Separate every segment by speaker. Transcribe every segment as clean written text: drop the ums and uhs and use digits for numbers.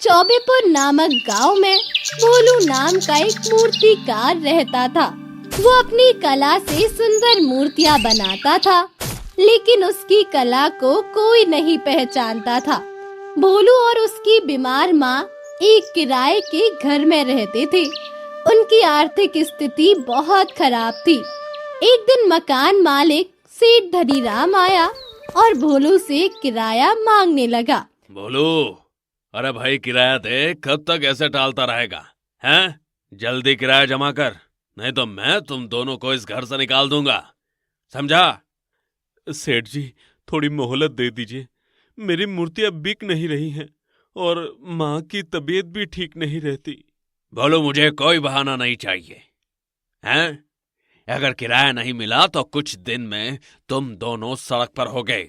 Speaker 1: चौबेपुर नामक गांव में भोलू नाम का एक मूर्तिकार रहता था। वो अपनी कला से सुंदर मूर्तियां बनाता था, लेकिन उसकी कला को कोई नहीं पहचानता था। भोलू और उसकी बीमार माँ एक किराए के घर में रहते थे। उनकी आर्थिक स्थिति बहुत खराब थी। एक दिन मकान मालिक सेठ धनीराम आया और भोलू से किराया मांगने लगा।
Speaker 2: भोलू, अरे भाई किराया दे, कब तक ऐसे टालता रहेगा? हैं? जल्दी किराया जमा कर, नहीं तो मैं तुम दोनों को इस घर से निकाल दूंगा, समझा?
Speaker 3: सेठ जी, थोड़ी मोहलत दे दीजिए। मेरी मूर्तियां बिक नहीं रही हैं और माँ की तबीयत भी ठीक नहीं रहती।
Speaker 2: भोलू, मुझे कोई बहाना नहीं चाहिए, हैं? अगर किराया नहीं मिला तो कुछ दिन में तुम दोनों सड़क पर हो गए।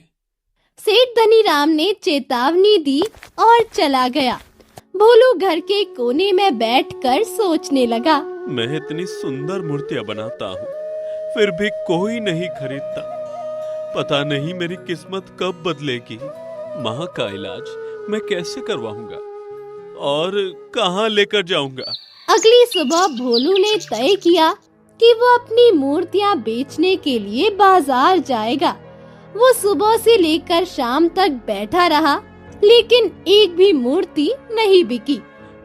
Speaker 1: सेठ धनीराम ने चेतावनी दी और चला गया। भोलू घर के कोने में बैठकर सोचने लगा।
Speaker 3: मैं इतनी सुंदर मूर्तियां बनाता हूँ, फिर भी कोई नहीं खरीदता। पता नहीं मेरी किस्मत कब बदलेगी। माँ का इलाज मैं कैसे करवाऊंगा और कहाँ लेकर जाऊंगा?
Speaker 1: अगली सुबह भोलू ने तय किया कि वो अपनी मूर्तियां बेचने के लिए बाजार जाएगा। वो सुबह से लेकर शाम तक बैठा रहा, लेकिन एक भी मूर्ति नहीं बिकी।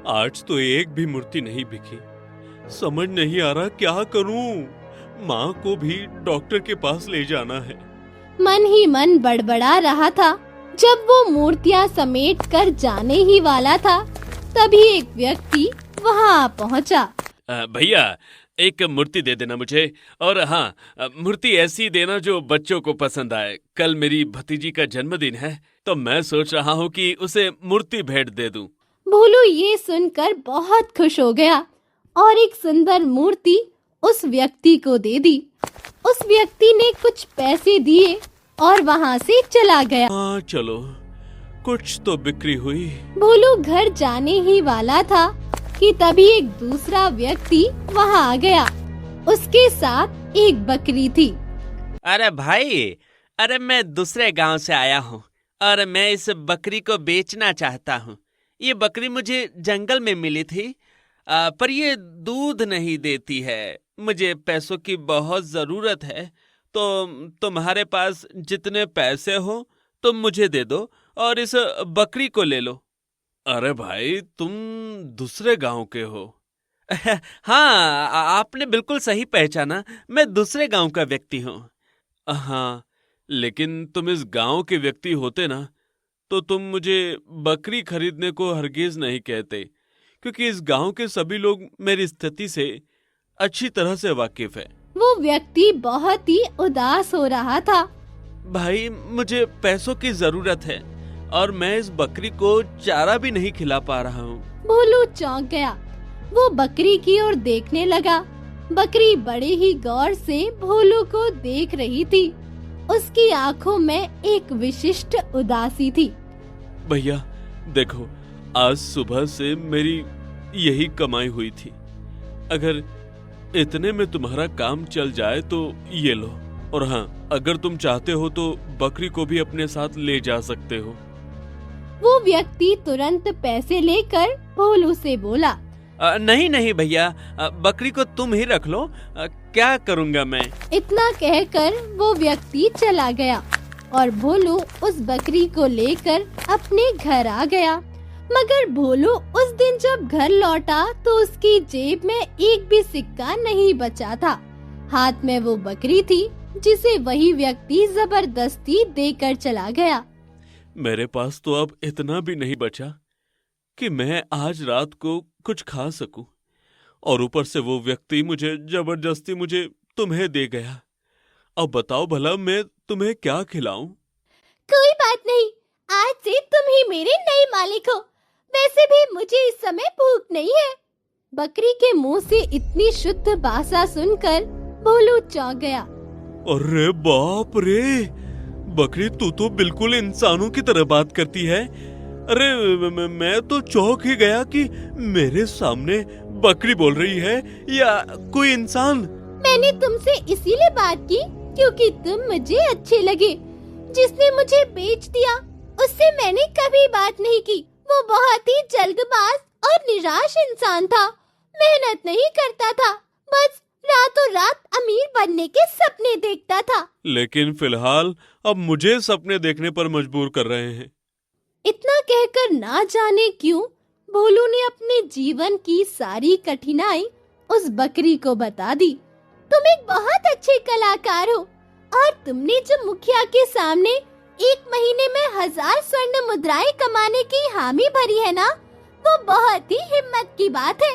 Speaker 3: आज तो एक भी मूर्ति नहीं बिकी। समझ नहीं आ रहा क्या करूं। माँ को भी डॉक्टर के पास ले जाना है।
Speaker 1: मन ही मन बड़बड़ा रहा था। जब वो मूर्तियां समेट कर जाने ही वाला था, तभी एक व्यक्ति वहां पहुंचा।
Speaker 2: भैया, एक मूर्ति दे देना मुझे, और हाँ, मूर्ति ऐसी देना जो बच्चों को पसंद आए। कल मेरी भतीजी का जन्मदिन है, तो मैं सोच रहा हूँ कि उसे मूर्ति भेंट दे दूं।
Speaker 1: भोलू ये सुनकर बहुत खुश हो गया और एक सुंदर मूर्ति उस व्यक्ति को दे दी। उस व्यक्ति ने कुछ पैसे दिए और वहाँ से चला गया।
Speaker 3: हाँ चलो, कुछ तो बिक्री हुई।
Speaker 1: भोलू घर जाने ही वाला था कि तभी एक दूसरा व्यक्ति वहाँ आ गया। उसके साथ एक बकरी थी।
Speaker 4: अरे भाई, अरे मैं दूसरे गांव से आया हूँ और मैं इस बकरी को बेचना चाहता हूँ। ये बकरी मुझे जंगल में मिली थी, पर ये दूध नहीं देती है। मुझे पैसों की बहुत जरूरत है, तो तुम्हारे पास जितने पैसे हो तुम मुझे दे दो और इस बकरी को ले लो।
Speaker 3: अरे भाई, तुम दूसरे गांव के हो?
Speaker 4: हाँ, आपने बिल्कुल सही पहचाना। मैं दूसरे गांव का व्यक्ति हूँ।
Speaker 3: हाँ, लेकिन तुम इस गांव के व्यक्ति होते ना, तो तुम मुझे बकरी खरीदने को हरगिज नहीं कहते, क्योंकि इस गांव के सभी लोग मेरी स्थिति से अच्छी तरह से वाकिफ है।
Speaker 1: वो व्यक्ति बहुत ही उदास हो रहा था।
Speaker 3: भाई, मुझे पैसों की जरूरत है और मैं इस बकरी को चारा भी नहीं खिला पा रहा हूँ।
Speaker 1: भोलू चौंक गया। वो बकरी की ओर देखने लगा। बकरी बड़े ही गौर से भोलू को देख रही थी। उसकी आंखों में एक विशिष्ट उदासी थी।
Speaker 3: भैया देखो, आज सुबह से मेरी यही कमाई हुई थी। अगर इतने में तुम्हारा काम चल जाए तो ये लो, और हाँ, अगर तुम चाहते हो तो बकरी को भी अपने साथ ले जा सकते हो।
Speaker 1: वो व्यक्ति तुरंत पैसे लेकर भोलू से बोला।
Speaker 4: नहीं नहीं भैया, बकरी को तुम ही रख लो। क्या करूँगा मैं?
Speaker 1: इतना कहकर वो व्यक्ति चला गया और भोलू उस बकरी को लेकर अपने घर आ गया। मगर भोलू उस दिन जब घर लौटा तो उसकी जेब में एक भी सिक्का नहीं बचा था। हाथ में वो बकरी थी जिसे वही व्यक्ति जबरदस्ती देकर चला गया।
Speaker 3: मेरे पास तो अब इतना भी नहीं बचा कि मैं आज रात को कुछ खा सकूं, और ऊपर से वो व्यक्ति मुझे जबरदस्ती मुझे तुम्हें दे गया। अब बताओ भला मैं तुम्हें क्या खिलाऊं?
Speaker 1: कोई बात नहीं, आज से तुम ही मेरे नए मालिक हो। वैसे भी मुझे इस समय भूख नहीं है। बकरी के मुंह से इतनी शुद्ध भाषा सुनकर भोलू चौंक गया।
Speaker 3: अरे बाप रे, बकरी तू तो बिल्कुल इंसानों की तरह बात करती है। अरे मैं तो चौंक ही गया कि मेरे सामने बकरी बोल रही है या कोई इंसान।
Speaker 1: मैंने तुमसे इसीलिए बात की क्योंकि तुम मुझे अच्छे लगे। जिसने मुझे बेच दिया उससे मैंने कभी बात नहीं की। वो बहुत ही जल्दबाजी निराश इंसान था, मेहनत नहीं करता था, बस रातों रात अमीर बनने के सपने देखता था।
Speaker 3: लेकिन फिलहाल अब मुझे सपने देखने पर मजबूर कर रहे हैं।
Speaker 1: इतना कहकर ना जाने क्यों भोलू ने अपने जीवन की सारी कठिनाई उस बकरी को बता दी। तुम एक बहुत अच्छे कलाकार हो और तुमने जो मुखिया के सामने 1 महीने में 1000 स्वर्ण मुद्राएं कमाने की हामी भरी है ना, वो बहुत ही हिम्मत की बात है।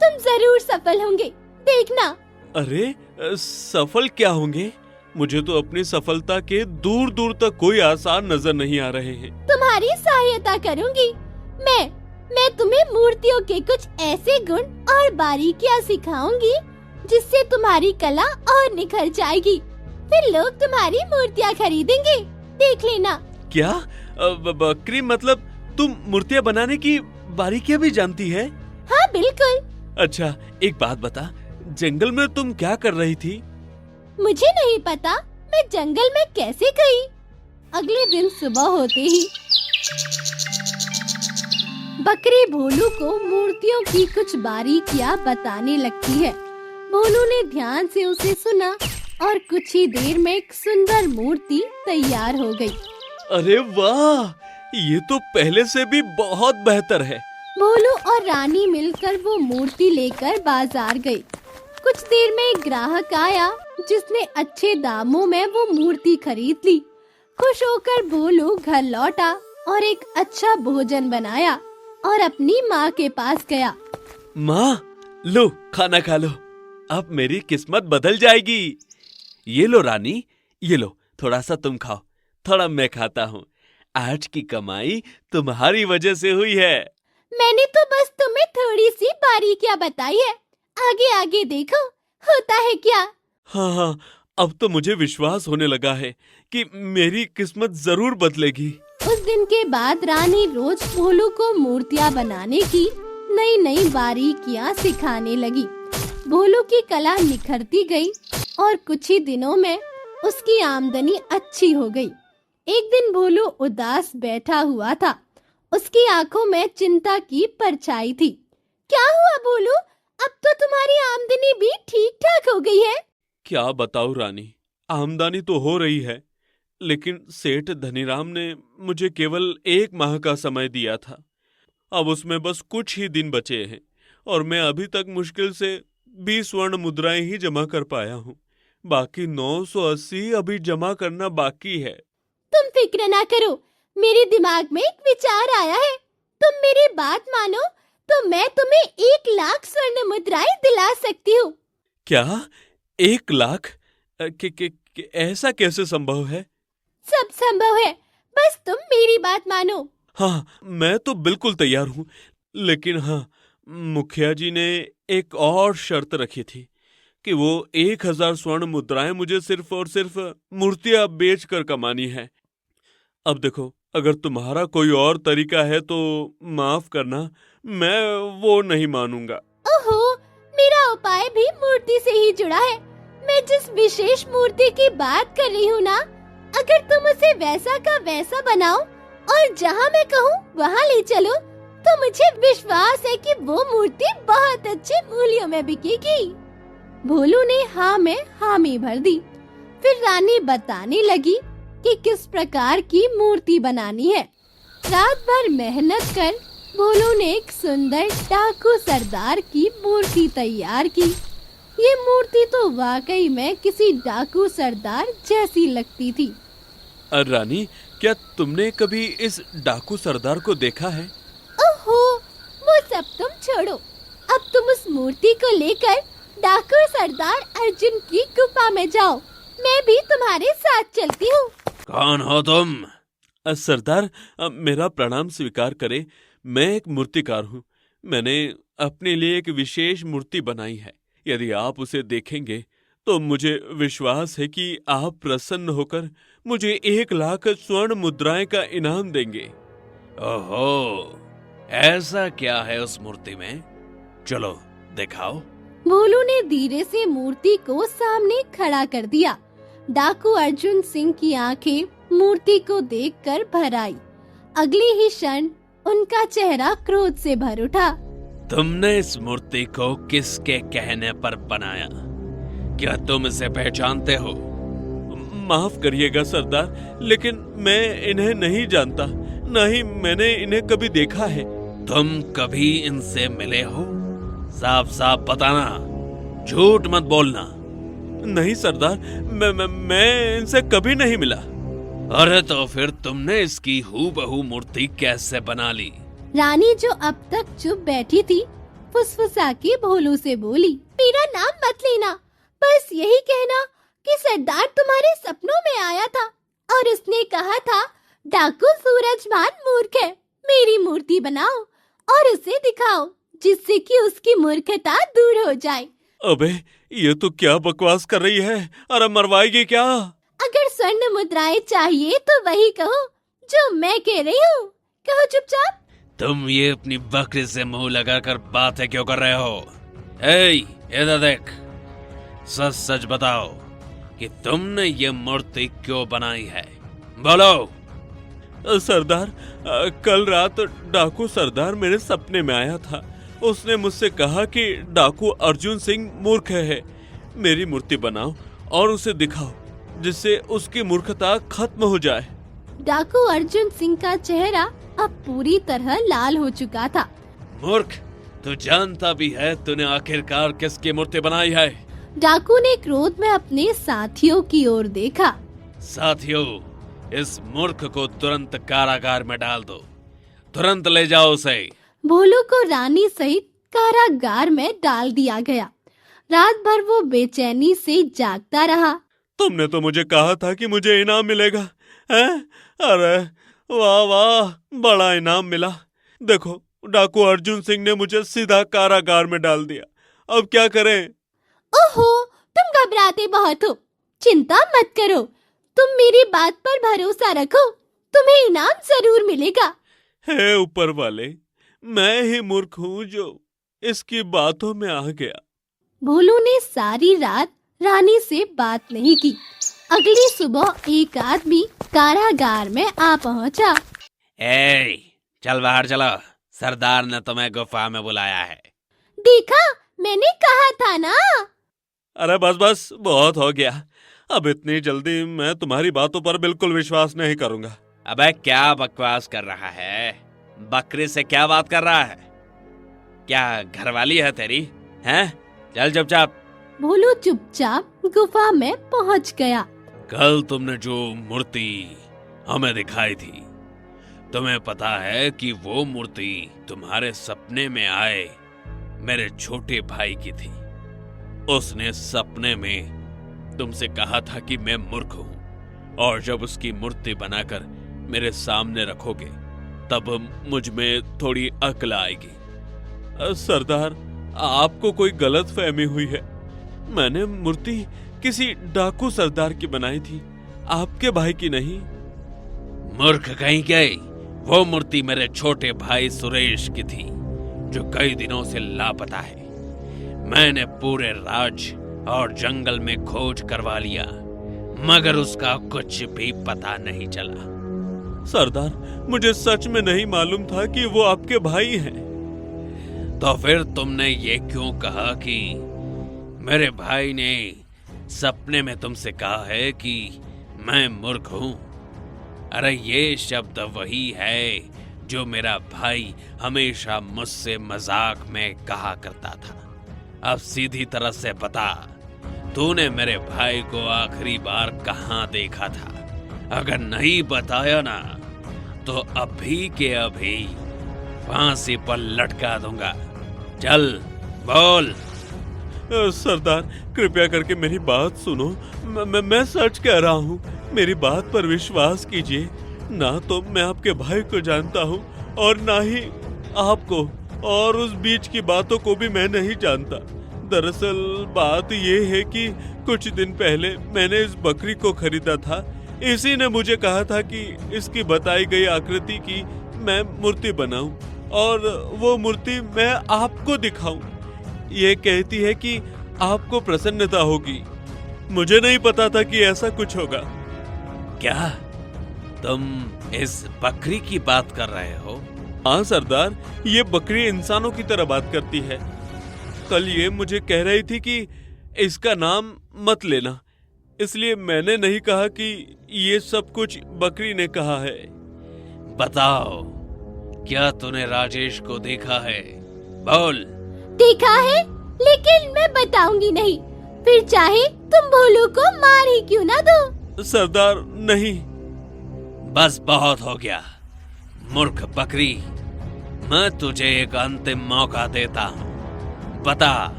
Speaker 1: तुम जरूर सफल होंगे, देखना।
Speaker 3: अरे सफल क्या होंगे? मुझे तो अपनी सफलता के दूर दूर तक कोई आसार नजर नहीं आ रहे हैं।
Speaker 1: तुम्हारी सहायता करूंगी। मैं तुम्हें मूर्तियों के कुछ ऐसे गुण और बारीकियां सिखाऊंगी जिससे तुम्हारी कला और निखर जाएगी। फिर लोग तुम्हारी मूर्तियां खरीदेंगे, देख लेना।
Speaker 3: क्या बकरी, मतलब तुम मूर्तियां बनाने की बारीकियां भी जानती है?
Speaker 1: हाँ बिल्कुल।
Speaker 3: अच्छा एक बात बता, जंगल में तुम क्या कर रही थी?
Speaker 1: मुझे नहीं पता, मैं जंगल में कैसे गई। अगले दिन सुबह होते ही बकरी भोलू को मूर्तियों की कुछ बारीकियां बताने लगती है। भोलू ने ध्यान से उसे सुना और कुछ ही देर में एक सुंदर मूर्ति तैयार हो गई।
Speaker 3: अरे वाह, ये तो पहले से भी बहुत बेहतर है।
Speaker 1: भोलू और रानी मिलकर वो मूर्ति लेकर बाजार गई। कुछ देर में एक ग्राहक आया जिसने अच्छे दामों में वो मूर्ति खरीद ली। खुश होकर भोलू घर लौटा और एक अच्छा भोजन बनाया और अपनी माँ के पास गया।
Speaker 3: माँ, लो खाना खा लो, अब मेरी किस्मत बदल जाएगी। ये लो रानी, ये लो, थोड़ा सा तुम खाओ, थोड़ा मैं खाता हूँ। आज की कमाई तुम्हारी वजह से हुई है।
Speaker 1: मैंने तो बस तुम्हें थोड़ी सी बारीकियां बताई है, आगे आगे देखो होता है क्या।
Speaker 3: हाँ, अब तो मुझे विश्वास होने लगा है कि मेरी किस्मत जरूर बदलेगी।
Speaker 1: उस दिन के बाद रानी रोज भोलू को मूर्तियां बनाने की नई नई बारीकियां सिखाने लगी। भोलू की कला निखरती गई और कुछ ही दिनों में उसकी आमदनी अच्छी हो गई। एक दिन भोलू उदास बैठा हुआ था। उसकी आंखों में चिंता की परछाई थी। क्या हुआ भोलू, अब तो तुम्हारी आमदनी भी ठीक ठाक हो गई है।
Speaker 3: क्या बताऊं रानी, आमदनी तो हो रही है, लेकिन सेठ धनीराम ने मुझे केवल 1 माह का समय दिया था। अब उसमें बस कुछ ही दिन बचे हैं और मैं अभी तक मुश्किल से 20 स्वर्ण मुद्राएं ही जमा कर पाया हूँ। बाकी 980 अभी जमा करना बाकी है।
Speaker 1: तुम फिक्र ना करो, मेरे दिमाग में एक विचार आया है। तुम मेरी बात मानो तो मैं तुम्हें 1 लाख स्वर्ण मुद्राएं दिला सकती हूँ।
Speaker 3: क्या 1 लाख? ऐसा कैसे संभव है?
Speaker 1: सब संभव है, बस तुम मेरी बात मानो।
Speaker 3: हाँ, मैं तो बिल्कुल तैयार हूँ, लेकिन हाँ, मुखिया जी ने एक और शर्त रखी थी कि वो 1000 स्वर्ण मुद्राएं मुझे सिर्फ और सिर्फ मूर्तियां बेचकर कमानी है। अब देखो, अगर तुम्हारा कोई और तरीका है तो माफ करना, मैं वो नहीं मानूंगा।
Speaker 1: ओहो, मेरा उपाय भी मूर्ति से ही जुड़ा है। मैं जिस विशेष मूर्ति की बात कर रही हूँ ना, अगर तुम उसे वैसा का वैसा बनाओ और जहाँ मैं कहूँ वहाँ ले चलो, तो मुझे विश्वास है कि वो मूर्ति बहुत अच्छे मूल्यों में बिकेगी। भोलू ने हाँ में हामी भर दी। फिर रानी बताने लगी कि किस प्रकार की मूर्ति बनानी है। रात भर मेहनत कर भोलू ने एक सुंदर डाकू सरदार की मूर्ति तैयार की। ये मूर्ति तो वाकई में किसी डाकू सरदार जैसी लगती थी।
Speaker 3: रानी, क्या तुमने कभी इस डाकू सरदार को देखा है?
Speaker 1: ओहो, वो सब तुम छोड़ो। अब तुम उस मूर्ति को लेकर डाकू सरदार अर्जुन की गुफा में जाओ। मैं भी तुम्हारे साथ चलती हूँ।
Speaker 2: कौन हो तुम?
Speaker 3: सरदार, मेरा प्रणाम स्वीकार करें। मैं एक मूर्तिकार हूँ। मैंने अपने लिए एक विशेष मूर्ति बनाई है। यदि आप उसे देखेंगे तो मुझे विश्वास है कि आप प्रसन्न होकर मुझे 1 लाख स्वर्ण मुद्राएं का इनाम देंगे।
Speaker 2: ओहो, ऐसा क्या है उस मूर्ति में? चलो दिखाओ।
Speaker 1: भोलू ने धीरे से मूर्ति को सामने खड़ा कर दिया। डाकू अर्जुन सिंह की आंखें मूर्ति को देखकर भर आई। अगले ही क्षण उनका चेहरा क्रोध से भर उठा।
Speaker 2: तुमने इस मूर्ति को किसके कहने पर बनाया? क्या तुम इसे पहचानते हो?
Speaker 3: माफ करिएगा सरदार, लेकिन मैं इन्हें नहीं जानता, न ही मैंने इन्हें कभी देखा है।
Speaker 2: तुम कभी इनसे मिले हो? साफ साफ बताना, झूठ मत बोलना।
Speaker 3: नहीं सरदार, मैं इनसे कभी नहीं मिला।
Speaker 2: अरे तो फिर तुमने इसकी हूबहू मूर्ति कैसे बना ली?
Speaker 1: रानी जो अब तक चुप बैठी थी, फुसफुसा के भोलू से बोली, मेरा नाम मत लेना, बस यही कहना कि सरदार तुम्हारे सपनों में आया था और उसने कहा था डाकू सूरजभान मूर्ख है, मेरी मूर्ति बनाओ और उसे दिखाओ जिससे कि उसकी मूर्खता दूर हो जाए।
Speaker 3: अबे ये तो क्या बकवास कर रही है? अरे मरवाएगी क्या?
Speaker 1: अगर स्वर्ण मुद्राएं चाहिए तो वही कहो जो मैं कह रही हूँ, कहो चुपचाप।
Speaker 2: तुम ये अपनी बकरी से मुंह लगाकर बातें क्यों कर रहे हो? इधर देख, सच सच बताओ कि तुमने ये मूर्ति क्यों बनाई है, बोलो।
Speaker 3: सरदार, कल रात डाकू सरदार मेरे सपने में आया था। उसने मुझसे कहा कि डाकू अर्जुन सिंह मूर्ख है, मेरी मूर्ति बनाओ और उसे दिखाओ जिससे उसकी मूर्खता खत्म हो जाए।
Speaker 1: डाकू अर्जुन सिंह का चेहरा अब पूरी तरह लाल हो चुका था।
Speaker 2: मूर्ख, तू जानता भी है तूने आखिरकार किसकी मूर्ति बनाई है?
Speaker 1: डाकू ने क्रोध में अपने साथियों की ओर देखा।
Speaker 2: साथियों, इस मूर्ख को तुरंत कारागार में डाल दो, तुरंत ले जाओ उसे।
Speaker 1: भोलू को रानी सहित कारागार में डाल दिया गया। रात भर वो बेचैनी से जागता रहा।
Speaker 3: तुमने तो मुझे कहा था कि मुझे इनाम मिलेगा, हैं? अरे वाह वाह, बड़ा इनाम मिला। देखो, डाकू अर्जुन सिंह ने मुझे सीधा कारागार में डाल दिया। अब क्या करें?
Speaker 1: ओहो, तुम घबराते बहुत हो। चिंता मत करो, तुम मेरी बात पर भरोसा रखो, तुम्हें इनाम जरूर मिलेगा।
Speaker 3: हे ऊपर वाले, मैं ही मूर्ख हूँ जो इसकी बातों में आ गया।
Speaker 1: भोलू ने सारी रात रानी से बात नहीं की। अगली सुबह एक आदमी कारागार में आ पहुंचा।
Speaker 2: चल बाहर चलो, सरदार ने तुम्हें गुफा में बुलाया है।
Speaker 1: देखा, मैंने कहा था ना।
Speaker 3: अरे बस बस, बहुत हो गया। अब इतनी जल्दी मैं तुम्हारी बातों पर बिल्कुल विश्वास नहीं करूंगा।
Speaker 2: अबे क्या बकवास कर रहा है? बकरी से क्या बात कर रहा है? क्या घरवाली है तेरी? हैं? चल चुपचाप।
Speaker 1: भोलू चुपचाप गुफा में पहुंच गया।
Speaker 2: कल तुमने जो मूर्ति हमें दिखाई थी, तुम्हें पता है कि वो मूर्ति तुम्हारे सपने में आए मेरे छोटे भाई की थी। उसने सपने में तुमसे कहा था कि मैं मूर्ख हूं और जब उसकी मूर्ति बनाकर मेरे सामने रखोगे तब मुझ में थोड़ी अक्ल आएगी। सरदार, आपको कोई गलत फहमी हुई है। मैंने मूर्ति किसी डाकू सरदार की बनाई थी, आपके भाई की नहीं। मूर्ख कहीं गए, वो मूर्ति मेरे छोटे भाई सुरेश की थी जो कई दिनों से लापता है। मैंने पूरे राज्य और जंगल में खोज करवा लिया मगर उसका कुछ भी पता नहीं चला।
Speaker 3: सरदार, मुझे सच में नहीं मालूम था कि वो आपके भाई हैं।
Speaker 2: तो फिर तुमने ये क्यों कहा कि मेरे भाई ने सपने में तुमसे कहा है कि मैं मूर्ख हूं? अरे ये शब्द वही है जो मेरा भाई हमेशा मुझसे मजाक में कहा करता था। अब सीधी तरह से बता, तूने मेरे भाई को आखिरी बार कहाँ देखा था? अगर नहीं बताया ना तो अभी के अभी फांसी पर लटका दूंगा। चल बोल।
Speaker 3: सरदार, कृपया करके मेरी बात सुनो। मैं सच कह रहा हूँ, मेरी बात पर विश्वास कीजिए। ना तो मैं आपके भाई को जानता हूँ और ना ही आपको, और उस बीच की बातों को भी मैं नहीं जानता। दरअसल बात ये है कि कुछ दिन पहले मैंने इस बकरी को खरीदा था। इसी ने मुझे कहा था कि इसकी बताई गई आकृति की मैं मूर्ति बनाऊं और वो मूर्ति मैं आपको दिखाऊं। ये कहती है कि आपको प्रसन्नता होगी। मुझे नहीं पता था कि ऐसा कुछ होगा।
Speaker 2: क्या तुम इस बकरी की बात कर रहे हो?
Speaker 3: हाँ सरदार, ये बकरी इंसानों की तरह बात करती है। कल ये मुझे कह रही थी कि इसका नाम मत लेना, इसलिए मैंने नहीं कहा कि ये सब कुछ बकरी ने कहा है।
Speaker 2: बताओ, क्या तूने राजेश को देखा है? बोल।
Speaker 1: देखा है, लेकिन मैं बताऊंगी नहीं। फिर चाहे तुम भोलू को मार ही क्यों ना दो।
Speaker 3: सरदार नहीं।
Speaker 2: बस बहुत हो गया मूर्ख बकरी। मैं तुझे एक अंतिम मौका देता हूँ। बता,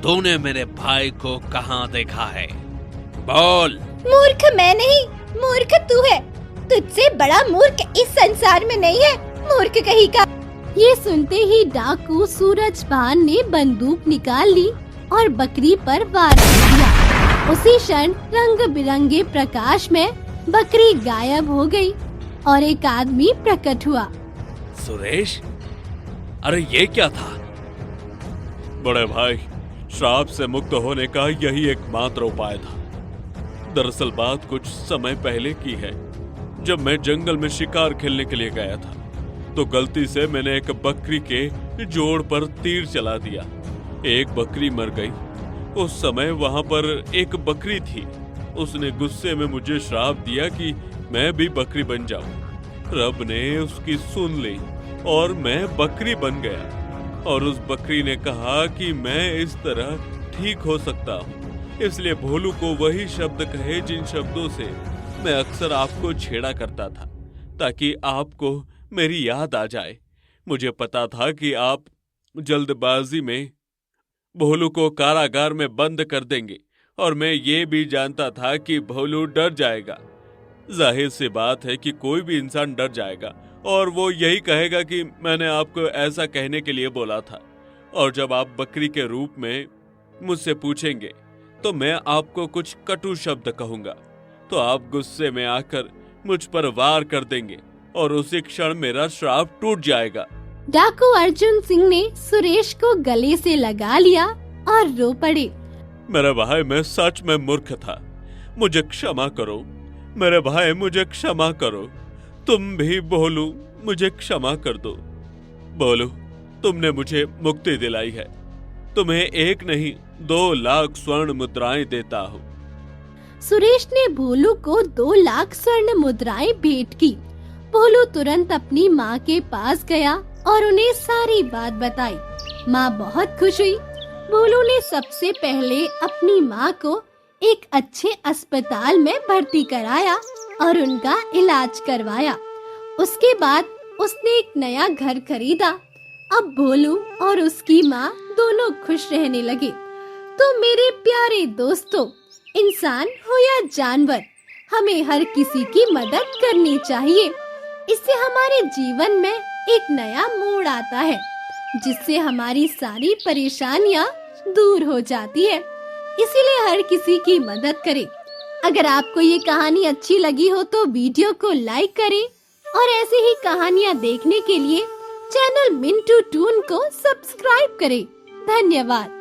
Speaker 2: तूने मेरे भाई को कहाँ देखा है? बोल।
Speaker 1: मूर्ख मैं नहीं, मूर्ख तू है। तुझसे बड़ा मूर्ख इस संसार में नहीं है, मूर्ख कहीं का। ये सुनते ही डाकू सूरजभान ने बंदूक निकाल ली और बकरी पर वार कर दिया। उसी क्षण रंग बिरंगे प्रकाश में बकरी गायब हो गई और एक आदमी प्रकट हुआ।
Speaker 2: सुरेश, अरे ये क्या था?
Speaker 3: बड़े भाई, श्राप से मुक्त होने का यही एकमात्र उपाय था। दरअसल बात कुछ समय पहले की है। जब मैं जंगल में शिकार खेलने के लिए गया था, तो गलती से मैंने एक बकरी के जोड़ पर तीर चला दिया। एक बकरी मर गई। उस समय वहां पर एक बकरी थी। उसने गुस्से में मुझे श्राप दिया कि मैं भी बकरी बन जाऊं। रब ने उसकी सुन ली और मैं बकरी बन गया। और उस बकरी ने कहा कि मैं इस तरह ठीक हो सकता हूँ, इसलिए भोलू को वही शब्द कहे जिन शब्दों से मैं अक्सर आपको छेड़ा करता था, ताकि आपको मेरी याद आ जाए। मुझे पता था कि आप जल्दबाजी में भोलू को कारागार में बंद कर देंगे, और मैं ये भी जानता था कि भोलू डर जाएगा। जाहिर सी बात है कि कोई भी इंसान डर जाएगा और वो यही कहेगा कि मैंने आपको ऐसा कहने के लिए बोला था। और जब आप बकरी के रूप में मुझसे पूछेंगे तो मैं आपको कुछ कटु शब्द कहूंगा, तो आप गुस्से में आकर मुझ पर वार कर देंगे और उसी क्षण मेरा श्राप टूट जाएगा।
Speaker 1: डाकू अर्जुन सिंह ने सुरेश को गले से लगा लिया और रो पड़े।
Speaker 3: मेरे भाई, मैं सच में मूर्ख था, मुझे क्षमा करो। मेरे भाई, मुझे क्षमा करो। तुम भी भोलू, मुझे क्षमा कर दो। भोलू, तुमने मुझे मुक्ति दिलाई है। तुम्हें एक नहीं 2 लाख स्वर्ण मुद्राएं देता हूँ।
Speaker 1: सुरेश ने भोलू को 2 लाख स्वर्ण मुद्राएं भेंट की। भोलू तुरंत अपनी माँ के पास गया और उन्हें सारी बात बताई। माँ बहुत खुश हुई। भोलू ने सबसे पहले अपनी माँ को एक अच्छे अस्पताल में भर्ती कराया और उनका इलाज करवाया। उसके बाद उसने एक नया घर खरीदा। अब भोलू और उसकी माँ दोनों खुश रहने लगे। तो मेरे प्यारे दोस्तों, इंसान हो या जानवर, हमें हर किसी की मदद करनी चाहिए। इससे हमारे जीवन में एक नया मोड़ आता है, जिससे हमारी सारी परेशानियां दूर हो जाती है। इसीलिए हर किसी की मदद करें। अगर आपको ये कहानी अच्छी लगी हो तो वीडियो को लाइक करें और ऐसे ही कहानियां देखने के लिए चैनल मिंटू टून को सब्सक्राइब करें। धन्यवाद।